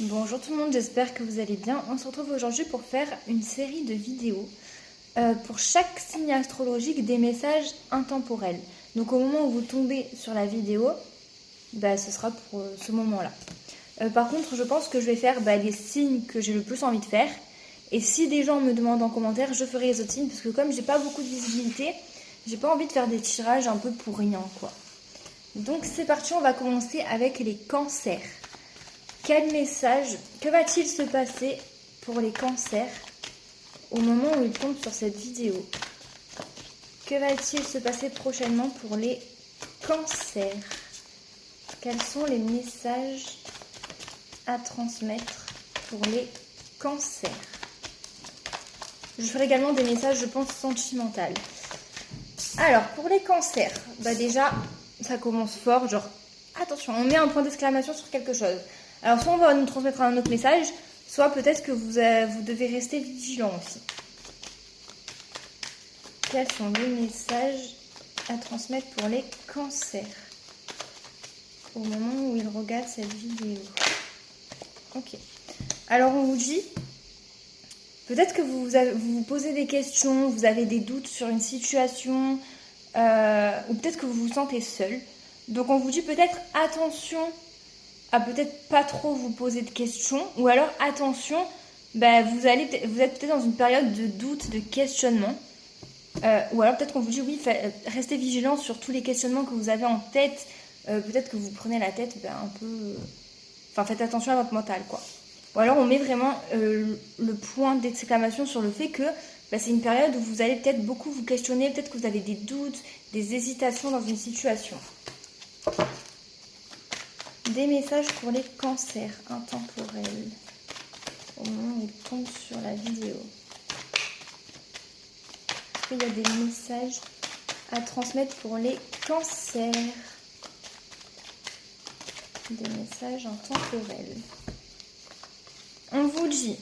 Bonjour tout le monde, j'espère que vous allez bien. On se retrouve aujourd'hui pour faire une série de vidéos pour chaque signe astrologique des messages intemporels. Donc au moment où vous tombez sur la vidéo, ce sera pour ce moment-là. Par contre, je pense que je vais faire les signes que j'ai le plus envie de faire. Et si des gens me demandent en commentaire, je ferai les autres signes parce que comme j'ai pas beaucoup de visibilité, j'ai pas envie de faire des tirages un peu pour rien quoi. Donc c'est parti, on va commencer avec les cancers. Quel message, que va-t-il se passer pour les cancers au moment où ils tombent sur cette vidéo? Que va-t-il se passer prochainement pour les cancers? Quels sont les messages à transmettre pour les cancers? Je ferai également des messages, je pense, sentimentaux. Alors, pour les cancers, déjà, ça commence fort, genre, attention, on met un point d'exclamation sur quelque chose. Alors, soit on va nous transmettre un autre message, soit peut-être que vous devez rester vigilant aussi. Quels sont les messages à transmettre pour les cancers au moment où ils regardent cette vidéo? Ok. Alors, on vous dit, peut-être que vous vous posez des questions, vous avez des doutes sur une situation, ou peut-être que vous vous sentez seul. Donc, on vous dit peut-être attention à peut-être pas trop vous poser de questions, ou alors attention, vous êtes peut-être dans une période de doute, de questionnement, ou alors peut-être qu'on vous dit oui, restez vigilant sur tous les questionnements que vous avez en tête, peut-être que vous prenez la tête un peu, faites attention à votre mental quoi. Ou alors on met vraiment le point d'exclamation sur le fait que c'est une période où vous allez peut-être beaucoup vous questionner, peut-être que vous avez des doutes, des hésitations dans une situation. Des messages pour les cancers intemporels au moment où ils tombent sur la vidéo. Est-ce qu'il y a des messages à transmettre pour les cancers? Des messages intemporels. On vous dit,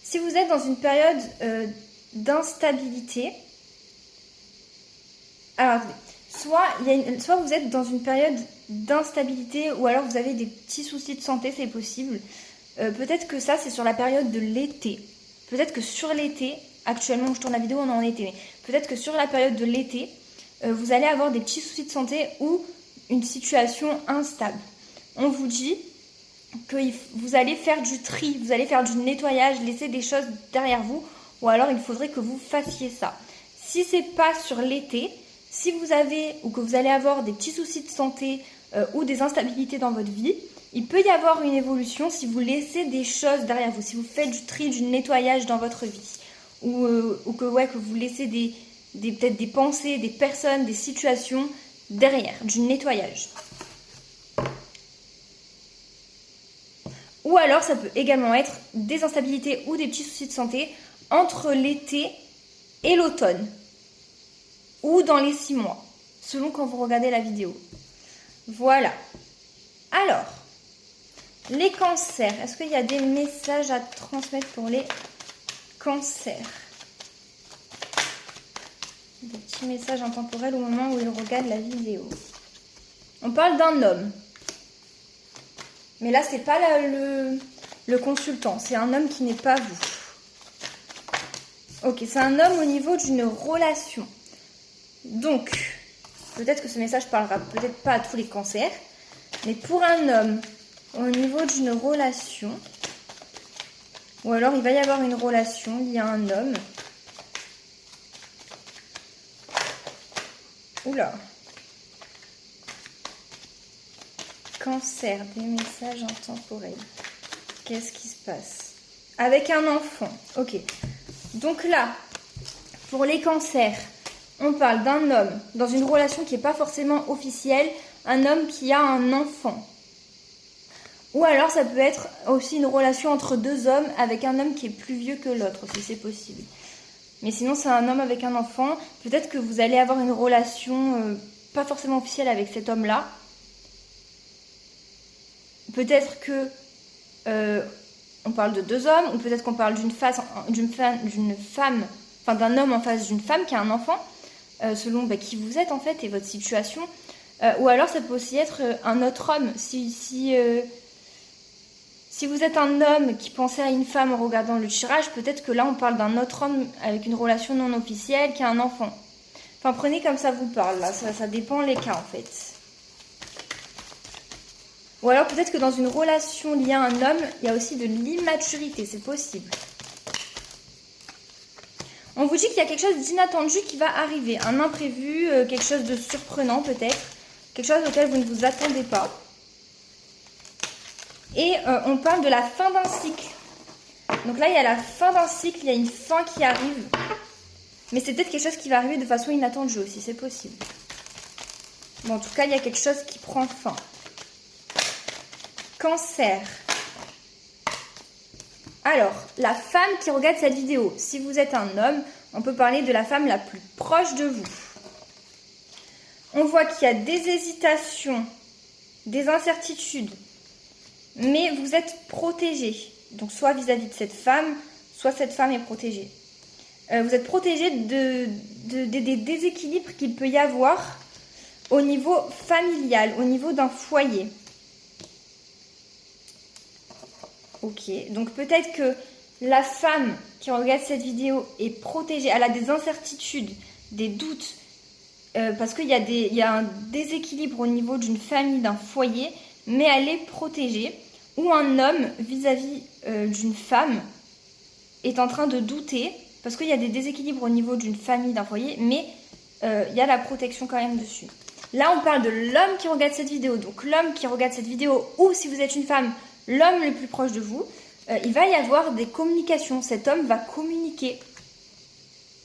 si vous êtes dans une période d'instabilité, alors soit vous êtes dans une période d'instabilité ou alors vous avez des petits soucis de santé, c'est possible. Peut-être que ça, c'est sur la période de l'été. Peut-être que sur l'été, actuellement où je tourne la vidéo, on est en été, mais peut-être que sur la période de l'été, vous allez avoir des petits soucis de santé ou une situation instable. On vous dit que vous allez faire du tri, vous allez faire du nettoyage, laisser des choses derrière vous, ou alors il faudrait que vous fassiez ça. Si c'est pas sur l'été, si vous avez ou que vous allez avoir des petits soucis de santé ou des instabilités dans votre vie, il peut y avoir une évolution si vous laissez des choses derrière vous, si vous faites du tri, du nettoyage dans votre vie, ou que vous laissez peut-être des pensées, des personnes, des situations derrière, du nettoyage. Ou alors ça peut également être des instabilités ou des petits soucis de santé entre l'été et l'automne. Ou dans les 6 mois, selon quand vous regardez la vidéo. Voilà. Alors, les cancers. Est-ce qu'il y a des messages à transmettre pour les cancers? Des petits messages intemporels au moment où ils regardent la vidéo. On parle d'un homme. Mais là, c'est pas le consultant. C'est un homme qui n'est pas vous. Ok, c'est un homme au niveau d'une relation. Donc, peut-être que ce message parlera peut-être pas à tous les cancers, mais pour un homme au niveau d'une relation, ou alors il va y avoir une relation liée à un homme. Oula. Cancer, des messages intemporels. Qu'est-ce qui se passe? Avec un enfant. Ok. Donc là, pour les cancers, on parle d'un homme dans une relation qui n'est pas forcément officielle, un homme qui a un enfant. Ou alors ça peut être aussi une relation entre deux hommes avec un homme qui est plus vieux que l'autre, si c'est possible. Mais sinon c'est un homme avec un enfant. Peut-être que vous allez avoir une relation pas forcément officielle avec cet homme-là. Peut-être que on parle de deux hommes, ou peut-être qu'on parle d'un homme en face d'une femme qui a un enfant. Selon qui vous êtes en fait et votre situation. Ou alors ça peut aussi être un autre homme. Si Si vous êtes un homme qui pensait à une femme en regardant le tirage, peut-être que là on parle d'un autre homme avec une relation non officielle qui a un enfant. Enfin, prenez comme ça vous parle, là, ça dépend les cas en fait. Ou alors peut-être que dans une relation liée à un homme, il y a aussi de l'immaturité, c'est possible. On vous dit qu'il y a quelque chose d'inattendu qui va arriver, un imprévu, quelque chose de surprenant peut-être, quelque chose auquel vous ne vous attendez pas. Et on parle de la fin d'un cycle. Donc là, il y a la fin d'un cycle, il y a une fin qui arrive. Mais c'est peut-être quelque chose qui va arriver de façon inattendue aussi, c'est possible. Bon, en tout cas, il y a quelque chose qui prend fin. Cancer. Alors, la femme qui regarde cette vidéo. Si vous êtes un homme, on peut parler de la femme la plus proche de vous. On voit qu'il y a des hésitations, des incertitudes. Mais vous êtes protégé. Donc, soit vis-à-vis de cette femme, soit cette femme est protégée. Vous êtes protégé des déséquilibres qu'il peut y avoir au niveau familial, au niveau d'un foyer. Ok, donc peut-être que la femme qui regarde cette vidéo est protégée, elle a des incertitudes, des doutes, parce qu'il y a un déséquilibre au niveau d'une famille, d'un foyer, mais elle est protégée. Ou un homme vis-à-vis d'une femme est en train de douter, parce qu'il y a des déséquilibres au niveau d'une famille, d'un foyer, mais il y a la protection quand même dessus. Là, on parle de l'homme qui regarde cette vidéo. Donc l'homme qui regarde cette vidéo, ou si vous êtes une femme, l'homme le plus proche de vous, il va y avoir des communications. Cet homme va communiquer.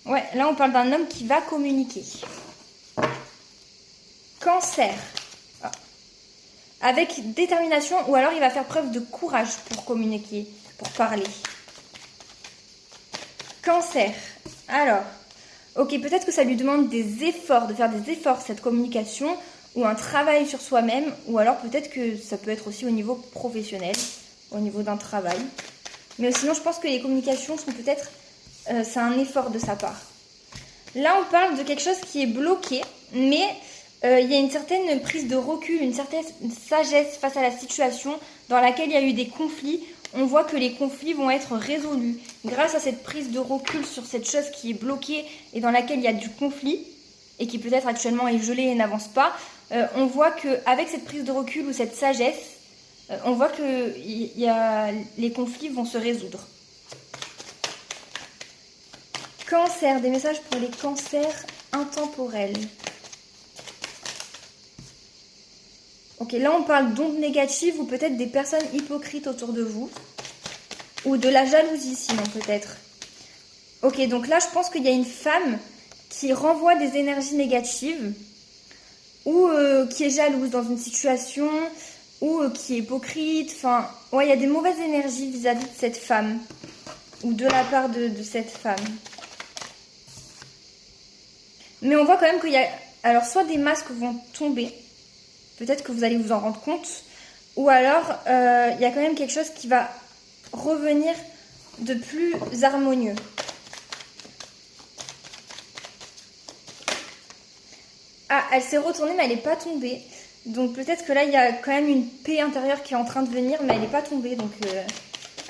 Ouais, là, on parle d'un homme qui va communiquer. Cancer. Ah. Avec détermination, ou alors il va faire preuve de courage pour communiquer, pour parler. Cancer. Alors, ok, peut-être que ça lui demande des efforts, de faire des efforts, cette communication, ou un travail sur soi-même, ou alors peut-être que ça peut être aussi au niveau professionnel, au niveau d'un travail. Mais sinon, je pense que les communications sont peut-être, c'est un effort de sa part. Là, on parle de quelque chose qui est bloqué, mais il y a une certaine prise de recul, une certaine sagesse face à la situation dans laquelle il y a eu des conflits. On voit que les conflits vont être résolus grâce à cette prise de recul sur cette chose qui est bloquée et dans laquelle il y a du conflit et qui peut-être actuellement est gelée et n'avance pas. On voit qu'avec cette prise de recul ou cette sagesse, on voit que les conflits vont se résoudre. Cancer, des messages pour les cancers intemporels. Ok, là on parle d'ondes négatives ou peut-être des personnes hypocrites autour de vous. Ou de la jalousie sinon peut-être. Ok, donc là je pense qu'il y a une femme qui renvoie des énergies négatives ou qui est jalouse dans une situation ou qui est hypocrite. Enfin, ouais, il y a des mauvaises énergies vis-à-vis de cette femme ou de la part de cette femme. Mais on voit quand même qu'il y a... Alors, soit des masques vont tomber, peut-être que vous allez vous en rendre compte, ou alors il y a quand même quelque chose qui va revenir de plus harmonieux. Ah, elle s'est retournée, mais elle n'est pas tombée. Donc peut-être que là, il y a quand même une paix intérieure qui est en train de venir, mais elle n'est pas tombée, donc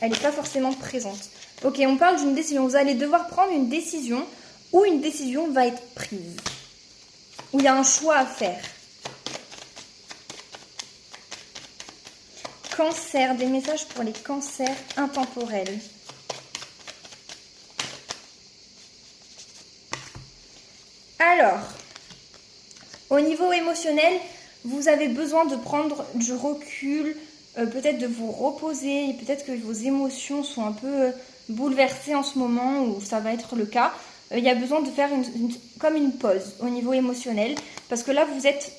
elle n'est pas forcément présente. Ok, on parle d'une décision. Vous allez devoir prendre une décision, ou une décision va être prise. Où il y a un choix à faire. Cancer, des messages pour les cancers intemporels. Alors, au niveau émotionnel, vous avez besoin de prendre du recul, peut-être de vous reposer, et peut-être que vos émotions sont un peu bouleversées en ce moment, où ça va être le cas. Il y a besoin de faire comme une pause au niveau émotionnel, parce que là vous êtes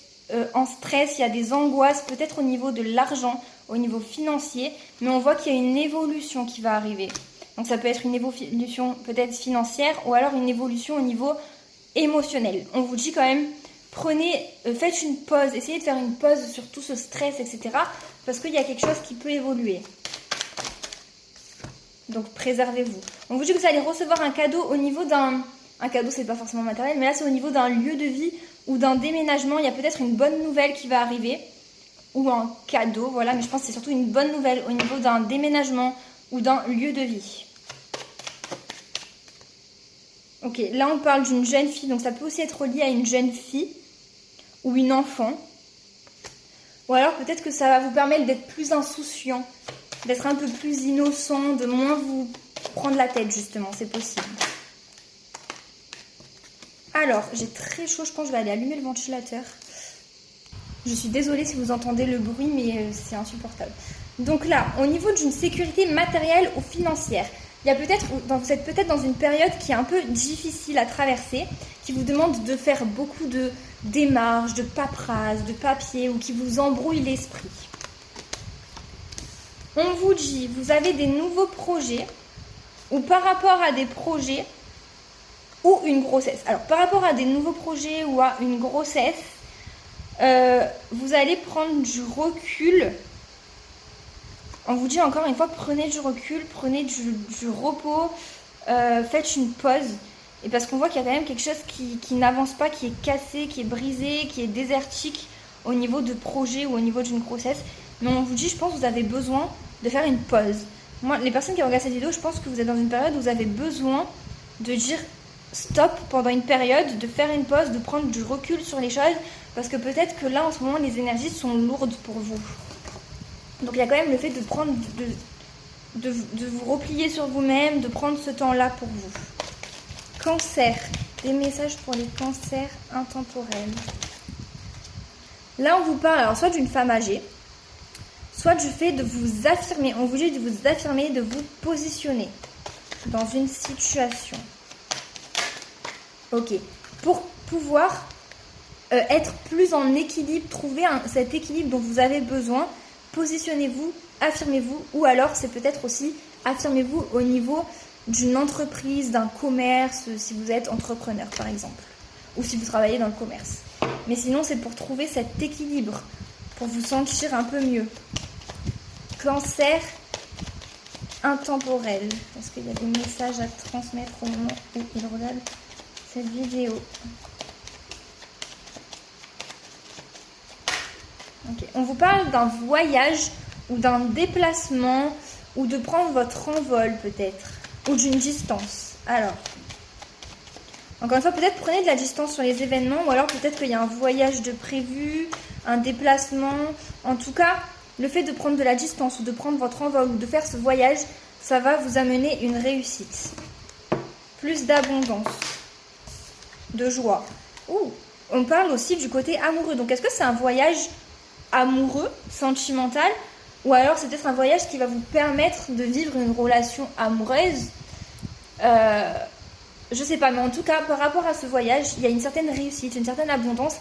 en stress, il y a des angoisses, peut-être au niveau de l'argent, au niveau financier, mais on voit qu'il y a une évolution qui va arriver. Donc ça peut être une évolution peut-être financière, ou alors une évolution au niveau émotionnel. On vous dit quand même, faites une pause, essayez de faire une pause sur tout ce stress, etc. Parce qu'il y a quelque chose qui peut évoluer. Donc préservez-vous. On vous dit que vous allez recevoir un cadeau au niveau d'un... Un cadeau, c'est pas forcément matériel, mais là c'est au niveau d'un lieu de vie ou d'un déménagement. Il y a peut-être une bonne nouvelle qui va arriver. ou un cadeau, voilà, mais je pense que c'est surtout une bonne nouvelle au niveau d'un déménagement ou d'un lieu de vie. Ok, là on parle d'une jeune fille, donc ça peut aussi être lié à une jeune fille ou une enfant. Ou alors peut-être que ça va vous permettre d'être plus insouciant, d'être un peu plus innocent, de moins vous prendre la tête justement, c'est possible. Alors, j'ai très chaud, je pense que je vais aller allumer le ventilateur. Je suis désolée si vous entendez le bruit, mais c'est insupportable. Donc là, au niveau d'une sécurité matérielle ou financière, vous êtes peut-être dans une période qui est un peu difficile à traverser, qui vous demande de faire beaucoup de démarches, de paperasse, de papier ou qui vous embrouille l'esprit. On vous dit, vous avez des nouveaux projets ou par rapport à des projets ou une grossesse. Alors, par rapport à des nouveaux projets ou à une grossesse, vous allez prendre du recul. On vous dit encore une fois, prenez du recul, prenez du repos, faites une pause. Et parce qu'on voit qu'il y a quand même quelque chose qui n'avance pas, qui est cassé, qui est brisé, qui est désertique au niveau de projet ou au niveau d'une grossesse. Mais on vous dit, je pense que vous avez besoin de faire une pause. Moi, les personnes qui regardent cette vidéo, je pense que vous êtes dans une période où vous avez besoin de dire stop pendant une période, de faire une pause, de prendre du recul sur les choses. Parce que peut-être que là, en ce moment, les énergies sont lourdes pour vous. Donc il y a quand même le fait de prendre, de vous replier sur vous-même, de prendre ce temps-là pour vous. Cancer, des messages pour les cancers intemporels. Là on vous parle alors soit d'une femme âgée, soit du fait de vous affirmer. On vous dit de vous affirmer, de vous positionner dans une situation. Ok, pour pouvoir être plus en équilibre, trouver cet équilibre dont vous avez besoin. Positionnez-vous, affirmez-vous, ou alors c'est peut-être aussi affirmez-vous au niveau d'une entreprise, d'un commerce, si vous êtes entrepreneur par exemple, ou si vous travaillez dans le commerce. Mais sinon c'est pour trouver cet équilibre, pour vous sentir un peu mieux. Cancer intemporel, parce qu'il y a des messages à transmettre au moment où il regarde cette vidéo. Okay. On vous parle d'un voyage ou d'un déplacement ou de prendre votre envol peut-être ou d'une distance. Alors, encore une fois, peut-être prenez de la distance sur les événements ou alors peut-être qu'il y a un voyage de prévu, un déplacement. En tout cas, le fait de prendre de la distance ou de prendre votre envol ou de faire ce voyage, ça va vous amener une réussite. Plus d'abondance, de joie. Ouh, on parle aussi du côté amoureux. Donc, est-ce que c'est un voyage amoureux, sentimental, ou alors c'est peut-être un voyage qui va vous permettre de vivre une relation amoureuse. Je sais pas, mais en tout cas, par rapport à ce voyage, il y a une certaine réussite, une certaine abondance,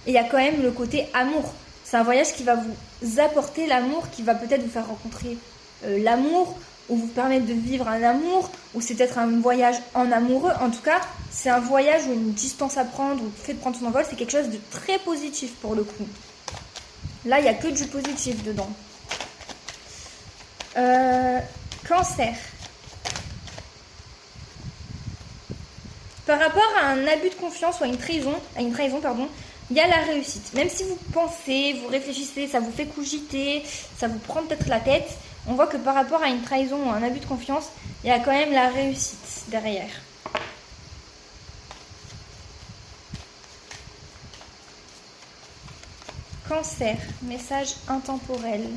et il y a quand même le côté amour. C'est un voyage qui va vous apporter l'amour, qui va peut-être vous faire rencontrer l'amour, ou vous permettre de vivre un amour, ou c'est peut-être un voyage en amoureux. En tout cas, c'est un voyage ou une distance à prendre, ou le fait de prendre son envol, c'est quelque chose de très positif pour le coup. Là, il n'y a que du positif dedans. Cancer. Par rapport à un abus de confiance ou à une trahison, il y a la réussite. Même si vous pensez, vous réfléchissez, ça vous fait cogiter, ça vous prend peut-être la tête, on voit que par rapport à une trahison ou un abus de confiance, il y a quand même la réussite derrière. Cancer, message intemporel.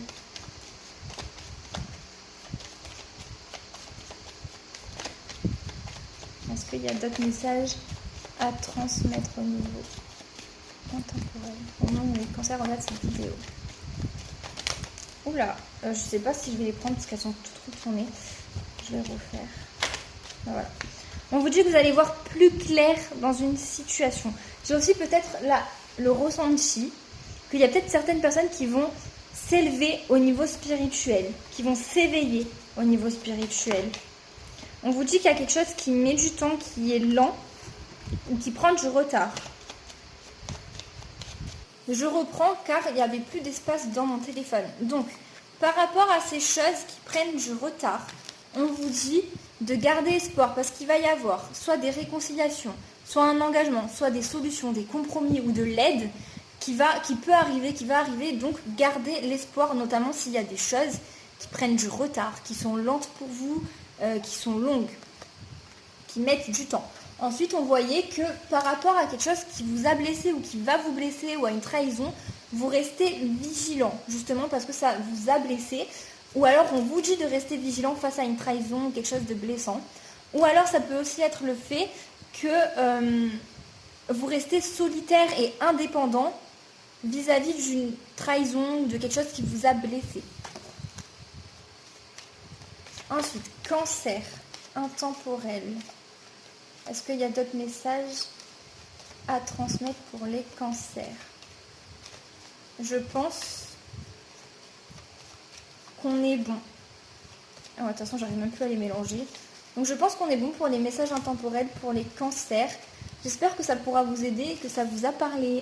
Est-ce qu'il y a d'autres messages à transmettre au niveau intemporel au moment où les cancers regardent cette vidéo? Oula, je sais pas si je vais les prendre parce qu'elles sont toutes retournées. Je vais refaire. Voilà. On vous dit que vous allez voir plus clair dans une situation. J'ai aussi peut-être le ressenti qu'il y a peut-être certaines personnes qui vont s'élever au niveau spirituel, qui vont s'éveiller au niveau spirituel. On vous dit qu'il y a quelque chose qui met du temps, qui est lent ou qui prend du retard. Je reprends car il n'y avait plus d'espace dans mon téléphone. Donc, par rapport à ces choses qui prennent du retard, on vous dit de garder espoir parce qu'il va y avoir soit des réconciliations, soit un engagement, soit des solutions, des compromis ou de l'aide qui peut arriver, qui va arriver. Donc gardez l'espoir, notamment s'il y a des choses qui prennent du retard, qui sont lentes pour vous, qui sont longues, qui mettent du temps. Ensuite, on voyait que par rapport à quelque chose qui vous a blessé ou qui va vous blesser ou à une trahison, vous restez vigilant, justement parce que ça vous a blessé. Ou alors on vous dit de rester vigilant face à une trahison ou quelque chose de blessant. Ou alors ça peut aussi être le fait que vous restez solitaire et indépendant vis-à-vis d'une trahison ou de quelque chose qui vous a blessé. Ensuite, cancer intemporel. Est-ce qu'il y a d'autres messages à transmettre pour les cancers? Je pense qu'on est bon. Oh, attention, j'arrive même plus à les mélanger. Donc je pense qu'on est bon pour les messages intemporels, pour les cancers. J'espère que ça pourra vous aider et que ça vous a parlé.